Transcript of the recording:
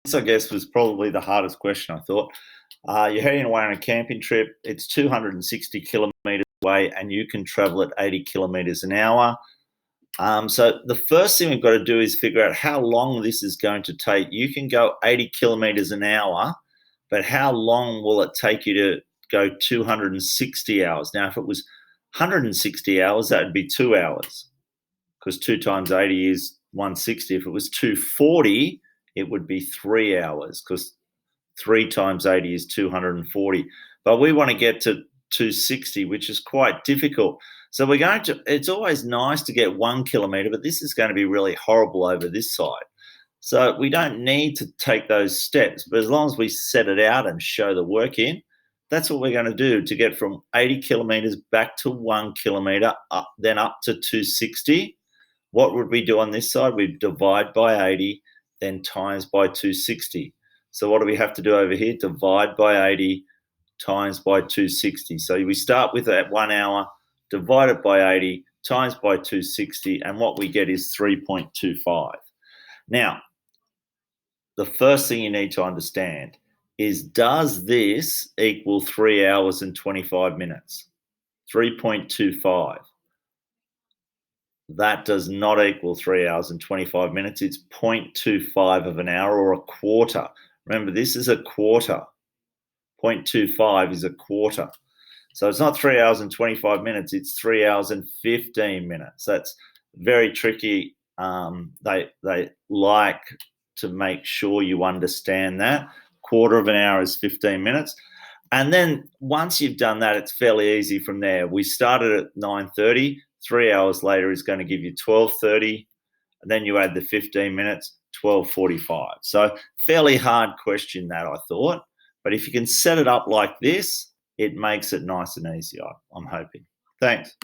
This, I guess, was probably the hardest question, I thought. You're heading away on a camping trip. It's 260 kilometres away and you can travel at 80 kilometres an hour. So the first thing we've got to do is figure out how long this is going to take. You can go 80 kilometres an hour, but how long will it take you to go 260 hours? Now, if it was 160 hours, that would be 2 hours because 2 times 80 is 160. If it was 240, it would be 3 hours because 3 times 80 is 240. But we want to get to 260, which is quite difficult. So we're going to, it's always nice to get 1 kilometre, but this is going to be really horrible over this side. So we don't need to take those steps, but as long as we set it out and show the work in, that's what we're going to do to get from 80 kilometres back to 1 kilometre, then up to 260. What would we do on this side? We'd divide by 80, then times by 260. So what do we have to do over here? Divide by 80 times by 260. So we start with that 1 hour, divide it by 80, times by 260, and what we get is 3.25. Now, the first thing you need to understand is, does this equal 3 hours and 25 minutes? 3.25. That does not equal 3 hours and 25 minutes. It's 0.25 of an hour, or a quarter. Remember, this is a quarter. 0.25 is a quarter. So it's not 3 hours and 25 minutes. It's 3 hours and 15 minutes. That's very tricky. They like to make sure you understand that. Quarter of an hour is 15 minutes. And then once you've done that, it's fairly easy from there. We started at 9:30. 3 hours later is going to give you 12:30. And then you add the 15 minutes, 12:45. So fairly hard question that, I thought. But if you can set it up like this, it makes it nice and easy, I'm hoping. Thanks.